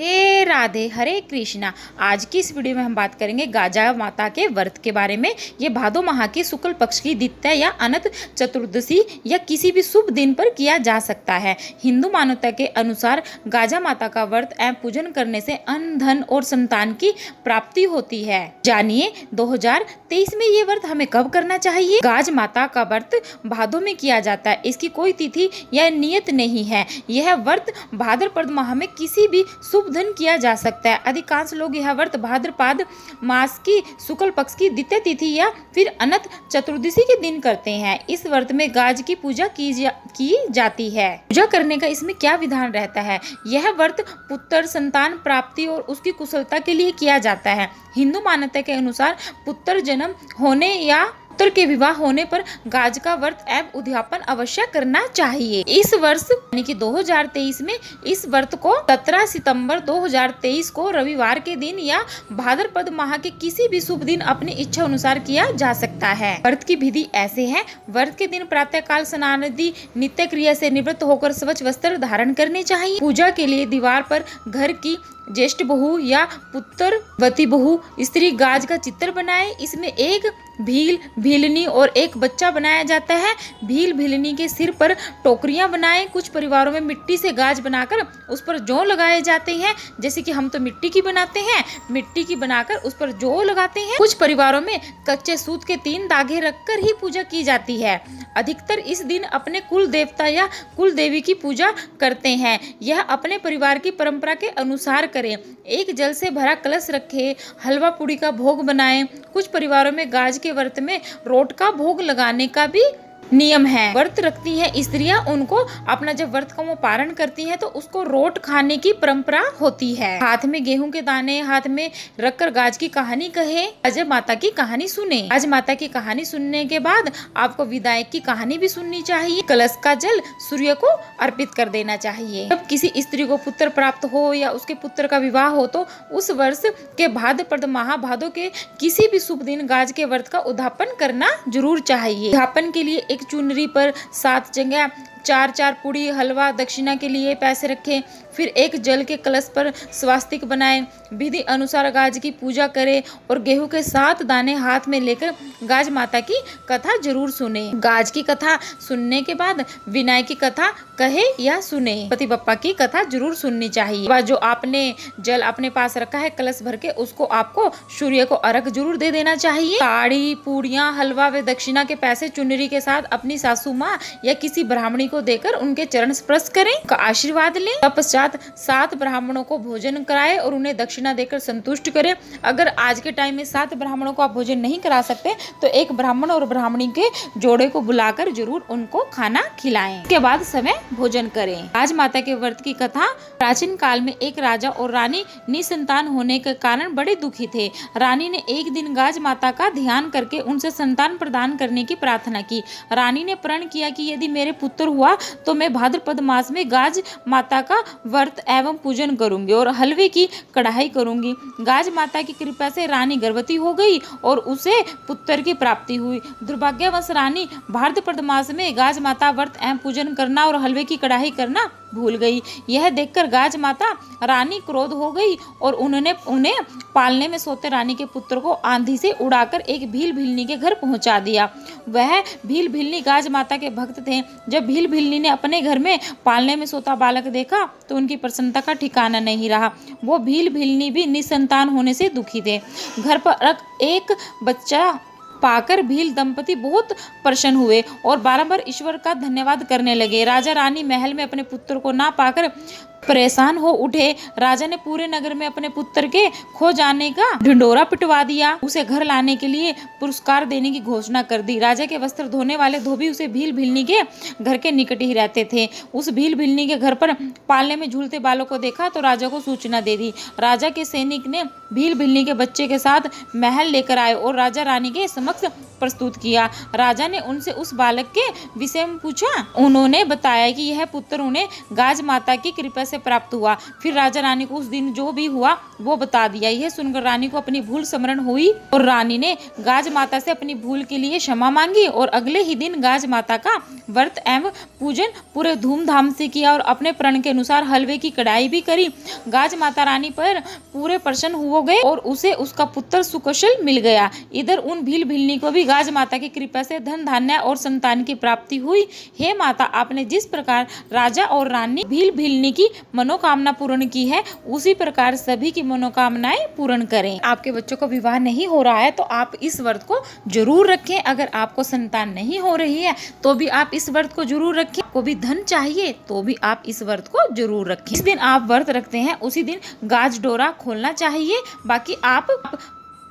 हे राधे, हरे कृष्णा। आज की इस वीडियो में हम बात करेंगे गाजा माता के व्रत के बारे में। ये भादो माह के शुक्ल पक्ष की द्वितीया या अनंत चतुर्दशी या किसी भी शुभ दिन पर किया जा सकता है। हिंदू मान्यता के अनुसार गाजा माता का व्रत एवं पूजन करने से अन्न, धन और संतान की प्राप्ति होती है। जानिए 2023 में ये व्रत हमें कब करना चाहिए। गाज माता का व्रत भादो में किया जाता है। इसकी कोई तिथि या नियत नहीं है। यह व्रत भाद्रपद माह में किसी भी शुभ दिन किया जा सकता है। अधिकांश लोग यह व्रत भाद्रपद मास की शुक्ल पक्ष की द्वितीय तिथि या फिर अनंत चतुर्दशी के दिन करते हैं। इस व्रत में गाज की पूजा की जाती है। पूजा करने का इसमें क्या विधान रहता है। यह व्रत पुत्र संतान प्राप्ति और उसकी कुशलता के लिए किया जाता है। हिंदू मान्यता के अनुसार पुत्र जन्म होने या पुत्र के विवाह होने पर गाज का व्रत एवं उद्यापन अवश्य करना चाहिए। इस वर्ष यानी कि 2023 में इस व्रत को 17 सितंबर 2023 को रविवार के दिन या भाद्रपद माह के किसी भी शुभ दिन अपनी इच्छा अनुसार किया जा सकता है। व्रत की विधि ऐसे है। व्रत के दिन प्रातः काल स्नान आदि नित्य क्रिया से निवृत्त होकर स्वच्छ वस्त्र धारण करने चाहिए। पूजा के लिए दीवार पर घर की ज्येष्ठ बहू या पुत्रवती बहू स्त्री गाज का चित्र बनाए। इसमें एक भील भीलनी और एक बच्चा बनाया जाता है। भील भीलनी के सिर पर टोकरियां बनाएं। कुछ परिवारों में मिट्टी से गाज बनाकर उस पर जौ लगाए जाते हैं। जैसे कि हम तो मिट्टी की बनाते हैं, मिट्टी की बनाकर उस पर जौ लगाते हैं। कुछ परिवारों में कच्चे सूत के 3 धागे रखकर ही पूजा की जाती है। अधिकतर इस दिन अपने कुल देवता या कुल देवी की पूजा करते हैं। यह अपने परिवार की परंपरा के अनुसार करें। एक जल से भरा कलश रखे, हलवा पूड़ी का भोग बनाएं। कुछ परिवारों में गाज के व्रत में रोट का भोग लगाने का भी नियम है। व्रत रखती हैं स्त्रियां, उनको अपना जब व्रत का वो पारण करती हैं तो उसको रोट खाने की परंपरा होती है। हाथ में गेहूं के दाने हाथ में रखकर गाज की कहानी कहे, गाज माता की कहानी सुने। गाज माता की कहानी सुनने के बाद आपको विदाई की कहानी भी सुननी चाहिए। कलश का जल सूर्य को अर्पित कर देना चाहिए। जब किसी स्त्री को पुत्र प्राप्त हो या उसके पुत्र का विवाह हो तो उस वर्ष के भाद्रपद माह भादो के किसी भी शुभ दिन गाज के व्रत का उद्यापन करना जरूर चाहिए। उद्यापन के लिए एक चुनरी पर 7 जगह 4 पूड़ी हलवा दक्षिणा के लिए पैसे रखें। फिर एक जल के कलश पर स्वास्तिक बनाएं। विधि अनुसार गाज की पूजा करें और गेहूं के 7 दाने हाथ में लेकर गाज माता की कथा जरूर सुने। गाज की कथा सुनने के बाद विनायक की कथा कहे या सुने। पति बप्पा की कथा जरूर सुननी चाहिए। वह जो आपने जल अपने पास रखा है कलश भर के, उसको आपको सूर्य को अर्घ जरूर दे देना चाहिए। साड़ी पूड़ियाँ हलवा व दक्षिणा के पैसे चुनरी के साथ अपनी सासू माँ या किसी ब्राह्मणी को देकर उनके चरण स्पर्श करें, का आशीर्वाद लें। तत्पश्चात 7 ब्राह्मणों को भोजन कराएं और उन्हें दक्षिणा देकर संतुष्ट करें। अगर आज के टाइम में 7 ब्राह्मणों को आप भोजन नहीं करा सकते तो एक ब्राह्मण और ब्राह्मणी के जोड़े को बुलाकर जरूर उनको खाना खिलाएं। उसके बाद समय भोजन करें। गाज माता के व्रत की कथा। प्राचीन काल में एक राजा और रानी निसंतान होने के कारण बड़े दुखी थे। रानी ने एक दिन गाज माता का ध्यान करके उनसे संतान प्रदान करने की प्रार्थना की। रानी ने प्रण किया कि यदि मेरे पुत्र हुआ तो मैं भाद्रपद मास में गाज माता का व्रत एवं पूजन करूंगी और हलवे की कढ़ाई करूंगी। गाज माता की कृपा से रानी गर्भवती हो गई और उसे पुत्र की प्राप्ति हुई। दुर्भाग्यवश रानी भाद्रपद मास में गाज माता व्रत एवं पूजन करना और हलवे की कढ़ाई करना भूल गई। यह देखकर गाज माता रानी क्रोध हो गई और उन्हें पालने में सोते रानी के पुत्र को आंधी से उड़ाकर एक भील भीलनी के घर पहुंचा दिया। वह भील भीलनी गाज माता के भक्त थे। जब भील भीलनी ने अपने घर में पालने में सोता बालक देखा तो उनकी प्रसन्नता का ठिकाना नहीं रहा। वो भील भीलनी भी निसंतान होने से दुखी थे। घर पर एक बच्चा पाकर भील दंपति बहुत प्रसन्न हुए और बारंबार ईश्वर का धन्यवाद करने लगे। राजा रानी महल में अपने पुत्र को ना पाकर परेशान हो उठे। राजा ने पूरे नगर में अपने पुत्र के खो जाने का ढिंडोरा पिटवा दिया। उसे घर लाने के लिए पुरस्कार देने की घोषणा कर दी। राजा के वस्त्र धोने वाले धोबी उसे भील भीलनी के घर के निकट ही रहते थे। उस भील भीलनी के घर पर पालने में झूलते बालों को देखा तो राजा को सूचना दे दी। राजा के सैनिक ने भील भीलनी के बच्चे के साथ महल लेकर आए और राजा रानी के समक्ष प्रस्तुत किया। राजा ने उनसे उस बालक के विषय में पूछा। उन्होंने बताया कि यह पुत्र उन्हें गाज माता की कृपा से प्राप्त हुआ। फिर राजा रानी को उस दिन जो भी हुआ वो बता दिया। यह सुनकर रानी को अपनी भूल स्मरण हुई और रानी ने गाज माता से अपनी भूल के लिए क्षमा मांगी और अगले ही दिन गाज माता का व्रत एवं पूजन पूरे धूमधाम से किया और अपने प्रण के अनुसार हलवे की कढ़ाई भी करी। गाज माता रानी पर पूरे प्रसन्न हो गए और उसे उसका पुत्र सुकुशल मिल गया। इधर उन भील भिलनी को भी गाज माता की कृपा से धन धान्य और संतान की प्राप्ति हुई। हे माता, आपने जिस प्रकार राजा और रानी भील भिलनी की मनोकामना पूर्ण की है, उसी प्रकार सभी की मनोकामनाएं पूर्ण करें। आपके बच्चों को विवाह नहीं हो रहा है तो आप इस व्रत को जरूर रखें। अगर आपको संतान नहीं हो रही है तो भी आप इस व्रत को जरूर रखें। आपको भी धन चाहिए तो भी आप इस व्रत को जरूर रखें। जिस दिन आप व्रत रखते हैं उसी दिन गाज डोरा खोलना चाहिए। बाकी आप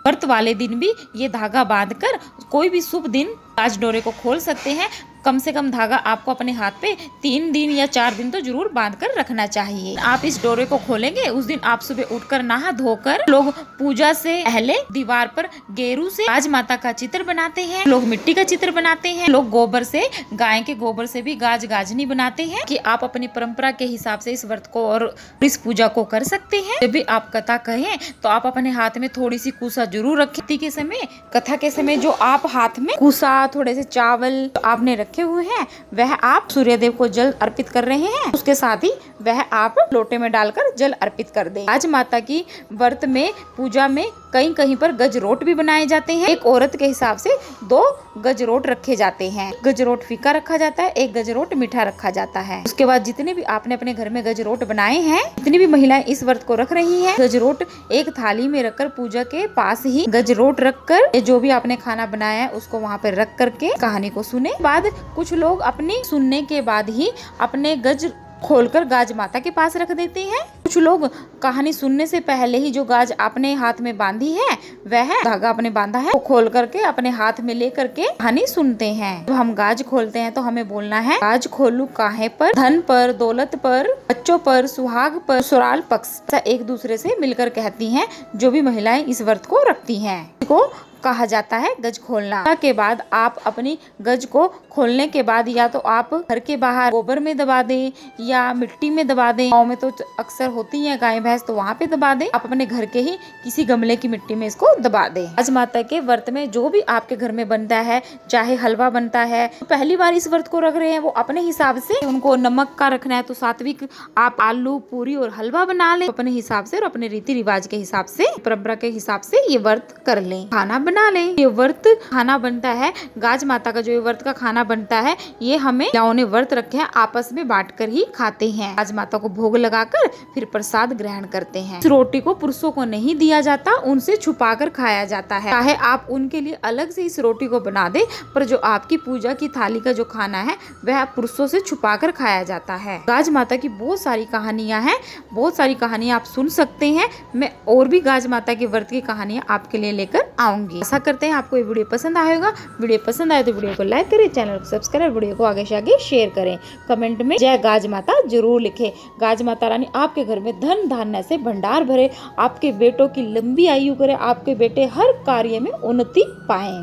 व्रत वाले दिन भी ये धागा बांधकर कोई भी शुभ दिन गाज डोरे को खोल सकते हैं। कम से कम धागा आपको अपने हाथ पे 3 दिन या 4 दिन तो जरूर बांध कर रखना चाहिए। आप इस डोरे को खोलेंगे उस दिन आप सुबह उठकर नहा धोकर लोग पूजा से पहले दीवार पर गेरू से गाज माता का चित्र बनाते हैं। लोग मिट्टी का चित्र बनाते हैं। लोग गोबर से, गाय के गोबर से भी गाज गाजनी बनाते हैं। कि आप अपनी परंपरा के हिसाब से इस व्रत को और इस पूजा को कर सकते हैं। जब भी आप कथा कहें तो आप अपने हाथ में थोड़ी सी कुसा जरूर रखें। के समय, कथा के समय जो आप हाथ में कुसा, थोड़े से चावल आपने रखे हुए हैं वह आप सूर्यदेव को जल अर्पित कर रहे हैं। उसके साथ ही वह आप लोटे में डालकर जल अर्पित कर दें। गाज माता की व्रत में पूजा में कहीं कहीं पर गजरोट भी बनाए जाते हैं। एक औरत के हिसाब से 2 गजरोट रखे जाते हैं। गजरोट फीका रखा जाता है, एक गजरोट मीठा रखा जाता है। उसके बाद जितने भी आपने अपने घर में गजरोट बनाए हैं, जितनी भी महिलाएं इस व्रत को रख रही हैं, गजरोट एक थाली में रखकर पूजा के पास ही गजरोट रखकर जो भी आपने खाना बनाया है उसको वहाँ पे रख करके कहानी को सुने। बाद कुछ लोग अपनी सुनने के बाद ही अपने गज खोलकर गाज माता के पास रख देते हैं। कुछ लोग कहानी सुनने से पहले ही जो गाज आपने हाथ में बांधी है, वह धागा आपने बांधा है, वो खोल करके अपने हाथ में ले करके कहानी सुनते हैं। जब हम गाज खोलते हैं तो हमें बोलना है, गाज खोलू काहे पर, धन पर, दौलत पर, बच्चों पर, सुहाग पर, सुराल पक्ष। एक दूसरे से मिलकर कहती हैं जो भी महिलाएं इस व्रत को रखती हैं। को कहा जाता है गज खोलना। के बाद आप अपनी गज को खोलने के बाद या तो आप घर के बाहर गोबर में दबा दें या मिट्टी में दबा दें। गाँव में तो अक्सर होती है गाय भैंस, तो वहाँ पे दबा दें। आप अपने घर के ही किसी गमले की मिट्टी में इसको दबा दें। गाज माता के व्रत में जो भी आपके घर में बनता है, चाहे हलवा बनता है, तो पहली बार इस व्रत को रख रहे हैं वो अपने हिसाब से, उनको नमक का रखना है तो सात्विक आप आलू, पूरी और हलवा बना लें अपने हिसाब से और अपने रीति रिवाज के हिसाब से, परंपरा के हिसाब से ये व्रत कर लें। खाना बना लें। ये व्रत खाना बनता है, गाज माता का जो ये व्रत का खाना बनता है, ये हमें महिलाओं ने व्रत रखे हैं आपस में बांट कर ही खाते हैं। गाज माता को भोग लगाकर फिर प्रसाद ग्रहण करते हैं। इस रोटी को पुरुषों को नहीं दिया जाता, उनसे छुपा कर खाया जाता है। चाहे आप उनके लिए अलग से इस रोटी को बना दे, पर जो आपकी पूजा की थाली का जो खाना है वह पुरुषों से छुपा कर खाया जाता है। गाज माता की बहुत सारी कहानियां हैं, बहुत सारी कहानियां आप सुन सकते हैं। मैं और भी गाज माता के व्रत की कहानियां आपके लिए लेकर आऊंगी। ऐसा करते हैं आपको ये वीडियो पसंद आएगा। वीडियो पसंद आए तो वीडियो को लाइक करें, चैनल को सब्सक्राइब, वीडियो को आगे से आगे शेयर करें। कमेंट में जय गाज माता जरूर लिखें। गाज माता रानी आपके घर में धन धान्य से भंडार भरे, आपके बेटों की लंबी आयु करे, आपके बेटे हर कार्य में उन्नति पाएं।